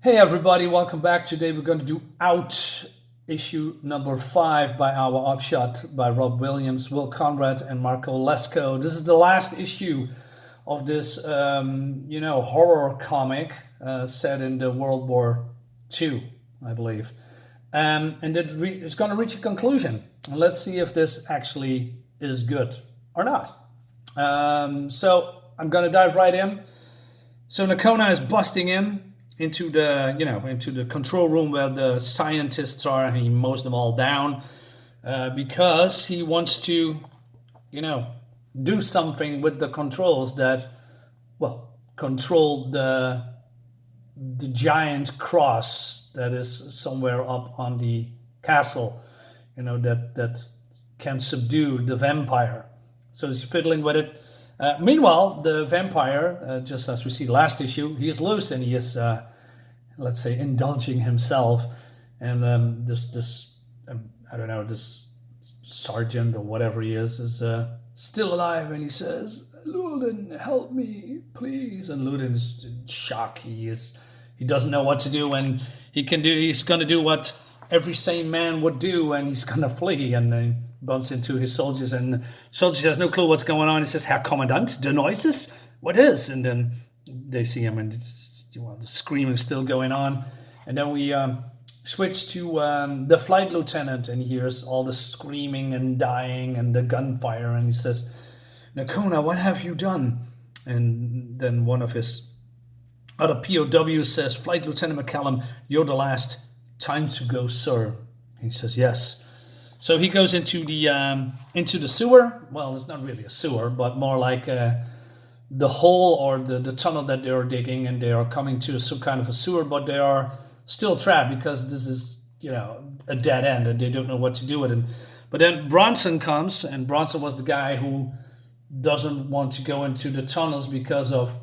Hey everybody, welcome back. Today we're going to do Out, issue number 5 by our Upshot by Rob Williams, Will Conrad, and Marco Lesko. This is the last issue of this, horror comic set in the World War II, I believe. And it's going to reach a conclusion. And let's see if this actually is good or not. So I'm going to dive right in. So Nocona is busting in into the control room where the scientists are, and he mows them all down because he wants to, do something with the controls that, control the giant cross that is somewhere up on the castle, that can subdue the vampire. So he's fiddling with it. Meanwhile, the vampire, just as we see last issue, he is loose and he is, let's say, indulging himself. And this sergeant or whatever he is still alive, and he says, "Luden, help me, please." And Luden is in shock. He doesn't know what to do, and he's going to do what every sane man would do, and he's going to flee. And then bumps into his soldiers, and the soldier has no clue what's going on. He says, "Herr Kommandant, the noises? What is?" And then they see him, and the screaming still going on. And then we switch to the flight lieutenant, and he hears all the screaming and dying and the gunfire, and he says, "Nocona, what have you done?" And then one of his other POWs says, "Flight Lieutenant McCallum, you're the last. Time to go, sir." And he says, "Yes." So he goes into the sewer. Well, it's not really a sewer, but more like the hole or the tunnel that they are digging, and they are coming to some kind of a sewer, but they are still trapped because this is, a dead end, and they don't know what to do with it. But then Bronson comes, and Bronson was the guy who doesn't want to go into the tunnels because of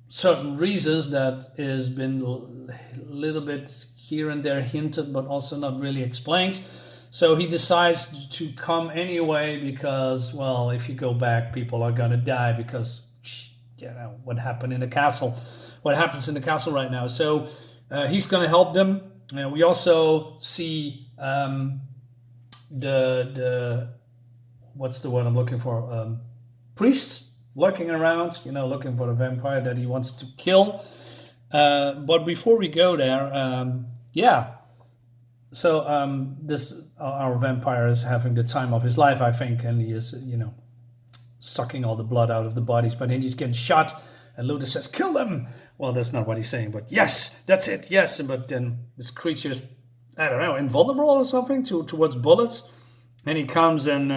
certain reasons that has been a little bit here and there hinted, but also not really explained. So he decides to come anyway because, well, if you go back, people are gonna die because, what happened in the castle, what happens in the castle right now. So he's gonna help them. We also see the what's the word I'm looking for? Priest lurking around, looking for the vampire that he wants to kill. But before we go there, so this our vampire is having the time of his life, I think, and he is, sucking all the blood out of the bodies. But then he's getting shot, and Luther says, "Kill them." Well, that's not what he's saying, but yes, that's it, yes. But then this creature's, I don't know, invulnerable or something towards bullets, and he comes, and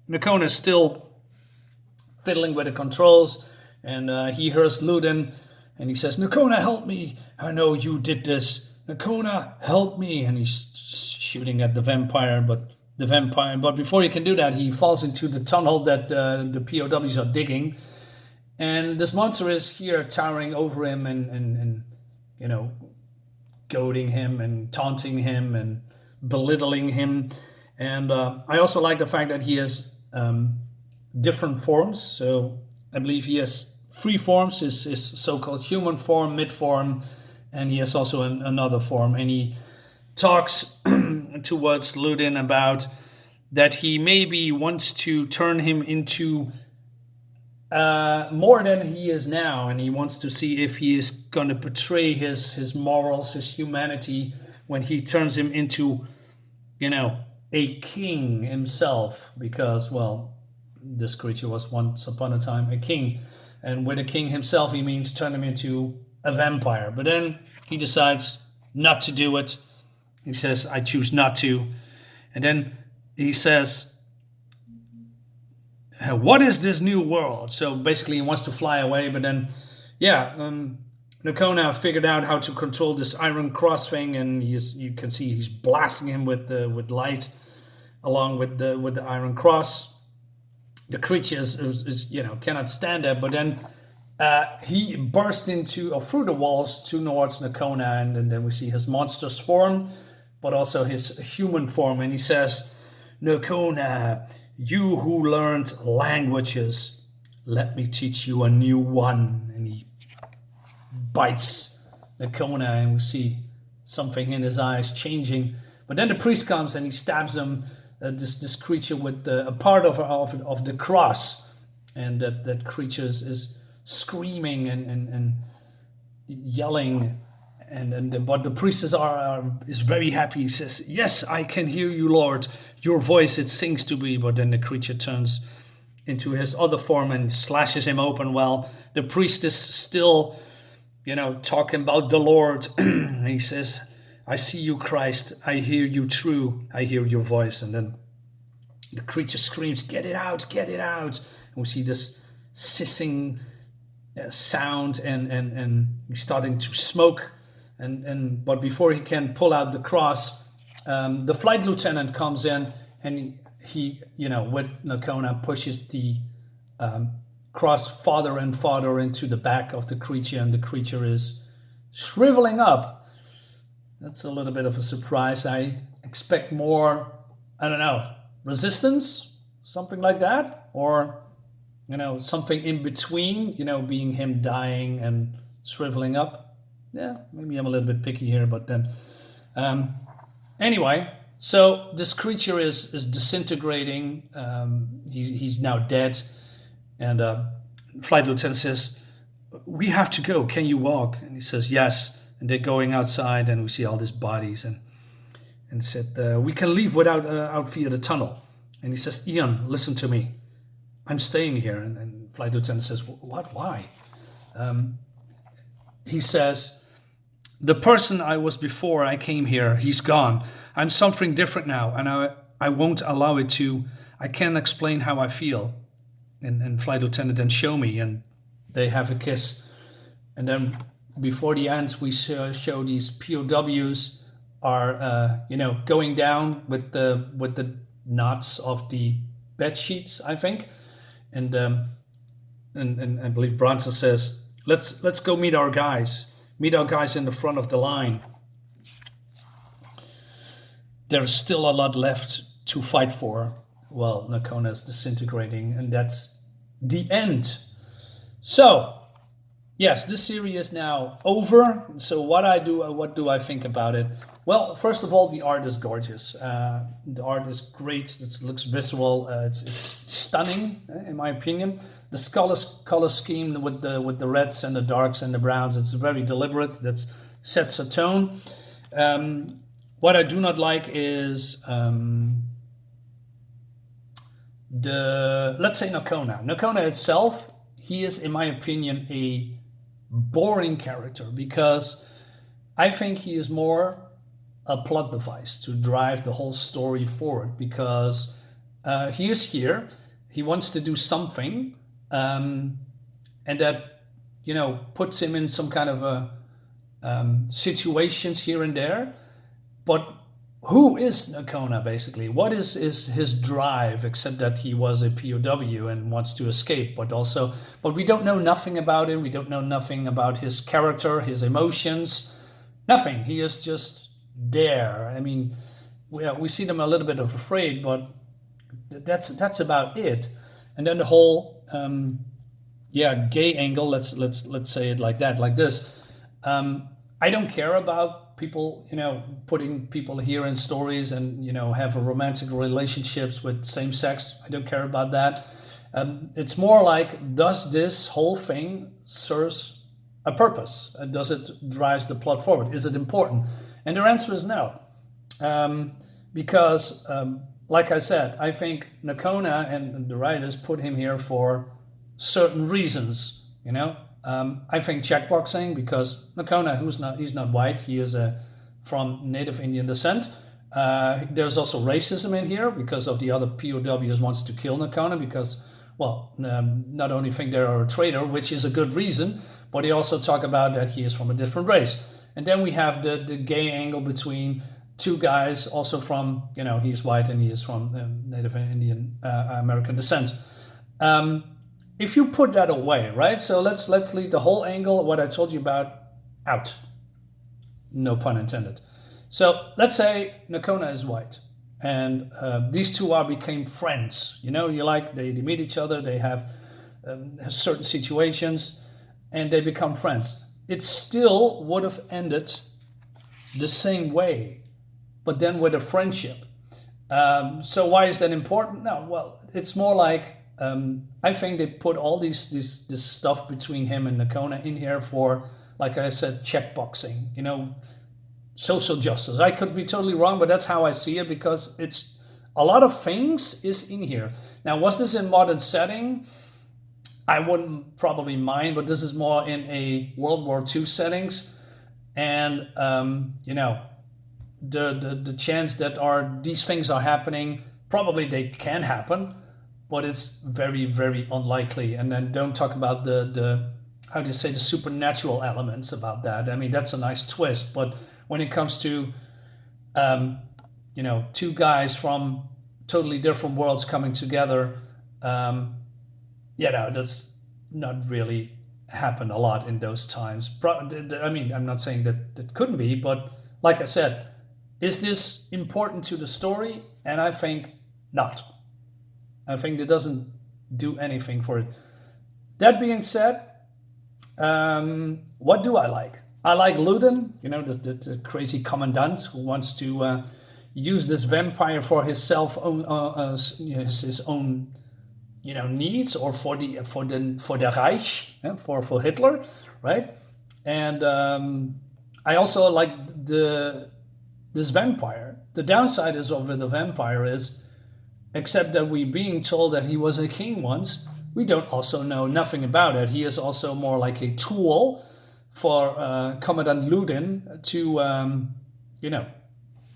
Nocona is still fiddling with the controls, and he hears Luden, and he says, "Nocona, help me! I know you did this. Nocona, help me!" And he's shooting at the vampire, but before he can do that, he falls into the tunnel that the POWs are digging, and this monster is here towering over him and goading him and taunting him and belittling him. And I also like the fact that he has different forms. So I believe he has 3 forms: his so-called human form, mid form, and he has also another form. And he talks towards Ludin about that he maybe wants to turn him into more than he is now, and he wants to see if he is going to betray his morals, his humanity, when he turns him into, a king himself. Because, well, this creature was once upon a time a king, and with a king himself, he means turn him into a vampire. But then he decides not to do it. He says, "I choose not to." And then he says, "What is this new world?" So basically he wants to fly away, but then, Nocona figured out how to control this iron cross thing, and you can see he's blasting him with light along with the iron cross. The creature is cannot stand that, but then he burst through the walls towards Nocona, and then we see his monstrous form, but also his human form, and he says, "Nocona, you who learned languages, let me teach you a new one." And he bites Nocona, and we see something in his eyes changing. But then the priest comes and he stabs him, this creature, with a part of the cross, and that creature is screaming and yelling, but the priest is very happy. He says, "Yes, I can hear you, Lord. Your voice it sings to me." But then the creature turns into his other form and slashes him open. Well, the priest is still, talking about the Lord. He says, "I see you, Christ. I hear you true. I hear your voice." And then the creature screams, "Get it out, get it out." And we see this hissing sound, and he's starting to smoke. But before he can pull out the cross, the flight lieutenant comes in, and he with Nocona, pushes the cross farther and farther into the back of the creature, and the creature is shriveling up. That's a little bit of a surprise. I expect more, I don't know, resistance, something like that, or something in between, being him dying and shriveling up. Yeah, maybe I'm a little bit picky here, but then anyway, so this creature is disintegrating. He's now dead, and flight lieutenant says, "We have to go. Can you walk?" And he says, "Yes." And they're going outside, and we see all these bodies, and said, "We can leave without out via the tunnel." And he says, "Ian, listen to me. I'm staying here." And flight lieutenant says, "What? Why?" He says, "The person I was before I came here, he's gone. I'm something different now, and I won't allow it to. I can't explain how I feel." And flight lieutenant then show me, and they have a kiss. And then before the end, we show these POWs are going down with the knots of the bed sheets, I think. And I believe Bronson says, let's go meet our guys in the front of the line. There's still a lot left to fight for. Well, Nocona is disintegrating, and that's the end. So, yes, this series is now over. So what do I think about it? Well, first of all, the art is gorgeous. The art is great. It looks visual. It's stunning, in my opinion. The color scheme with the reds and the darks and the browns, it's very deliberate. That sets a tone. What I do not like is let's say Nocona. Nocona itself, he is, in my opinion, a boring character, because I think he is more a plot device to drive the whole story forward, because he is here, he wants to do something, and that puts him in some kind of a situations here and there. But who is Nocona, basically? What is his drive, except that he was a POW and wants to escape? But we don't know nothing about him. We don't know nothing about his character, his emotions, nothing. He is just there. I mean, we see them a little bit of afraid, but that's about it. And then the whole gay angle. Let's say it like that, like this. I don't care about people, putting people here in stories and, have a romantic relationships with same sex. I don't care about that. It's more like, does this whole thing serves a purpose? Does it drives the plot forward? Is it important? And their answer is no. Because, like I said, I think Nocona and the writers put him here for certain reasons, I think checkboxing, because Nocona, he's not white, he is from Native Indian descent. There's also racism in here because of the other POWs wants to kill Nocona because, not only think they're a traitor, which is a good reason, but they also talk about that he is from a different race. And then we have the gay angle between two guys also from, he's white and he is from Native Indian American descent. If you put that away, right? So let's leave the whole angle, what I told you about, out. No pun intended. So let's say Nocona is white, and these two became friends. They meet each other, they have certain situations, and they become friends. it still would have ended the same way, but then with a friendship. So why is that important? No, well, it's more like I think they put all this stuff between him and Nocona in here for, like I said, checkboxing. Social justice. I could be totally wrong, but that's how I see it, because it's a lot of things is in here. Now, was this in modern setting? I wouldn't probably mind, but this is more in a World War II settings, and the chance that these things are happening, probably they can happen, but it's very, very unlikely. And then don't talk about the how do you say, the supernatural elements about that. I mean, that's a nice twist, but when it comes to two guys from totally different worlds coming together, that's not really happened a lot in those times. I mean, I'm not saying that it couldn't be, but like I said, is this important to the story? And I think not. I think it doesn't do anything for it. That being said, what do I like? I like Luden, the crazy commandant who wants to use this vampire for his own needs, or for the Reich, for Hitler, right? And I also like this vampire. The downside is of the vampire is, except that we being told that he was a king once, we don't also know nothing about it. He is also more like a tool for Commandant Luden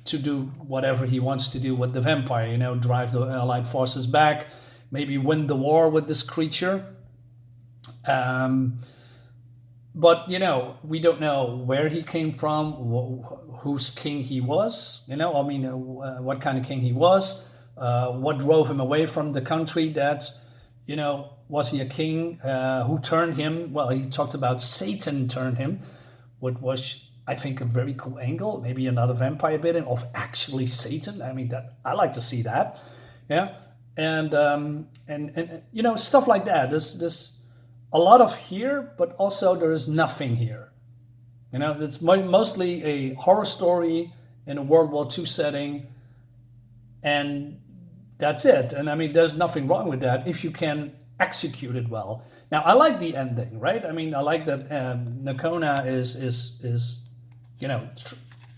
to do whatever he wants to do with the vampire. Drive the Allied forces back, maybe win the war with this creature. But we don't know where he came from, whose king he was. What kind of king he was. What drove him away from the country that, was he a king? Who turned him? Well, he talked about Satan turned him, what was, I think, a very cool angle. Maybe another vampire bit of actually Satan. I mean, I like to see that. Yeah. And stuff like that. There's a lot of here, but also there is nothing here. It's mostly a horror story in a World War II setting, and that's it. And I mean, there's nothing wrong with that if you can execute it well. Now, I like the ending, right? I mean, I like that Nocona is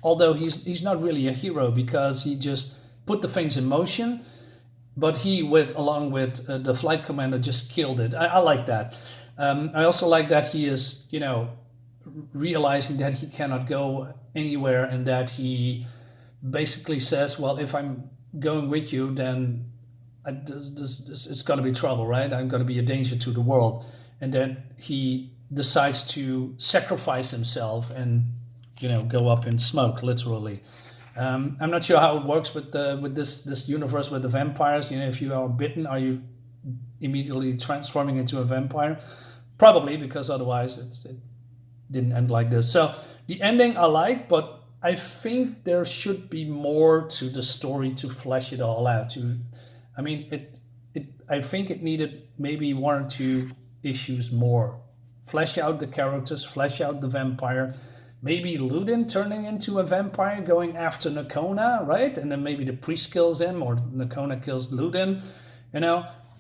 although he's not really a hero because he just put the things in motion, but he, along with the flight commander, just killed it. I like that. I also like that he is, realizing that he cannot go anywhere, and that he basically says, well, if I'm going with you, then this it's going to be trouble, right? I'm going to be a danger to the world. And then he decides to sacrifice himself and, go up in smoke, literally. I'm not sure how it works with this universe with the vampires. If you are bitten, are you immediately transforming into a vampire? Probably, because otherwise it didn't end like this. So the ending I like, but I think there should be more to the story to flesh it all out. I think it needed maybe one or two issues more. Flesh out the characters, flesh out the vampire. Maybe Luden turning into a vampire, going after Nocona, right? And then maybe the priest kills him, or Nocona kills Luden,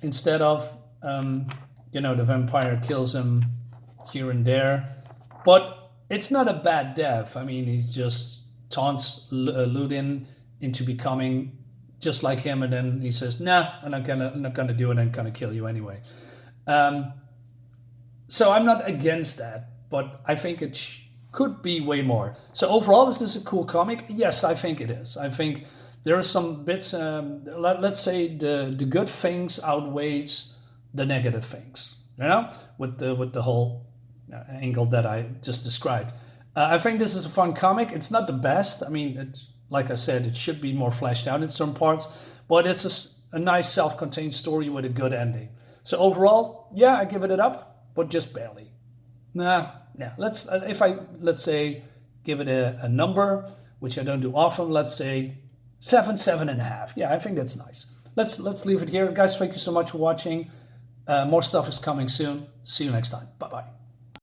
instead of, the vampire kills him here and there. But it's not a bad death. I mean, he just taunts Luden into becoming just like him, and then he says, "Nah, I'm not gonna do it. I'm gonna kill you anyway." So I'm not against that, but I think it could be way more. So overall, is this a cool comic? Yes, I think it is. I think there are some bits. Let's say the good things outweighs the negative things. With the whole angle that I just described. I think this is a fun comic. It's not the best. I mean, it's, like I said, it should be more fleshed out in some parts, but it's a nice self-contained story with a good ending. So overall, yeah, I give it up, but just barely. Nah. Let's say give it a number, which I don't do often. Let's say 7.5. Yeah, I think that's nice. Let's leave it here, guys. Thank you so much for watching. More stuff is coming soon. See you next time. Bye bye.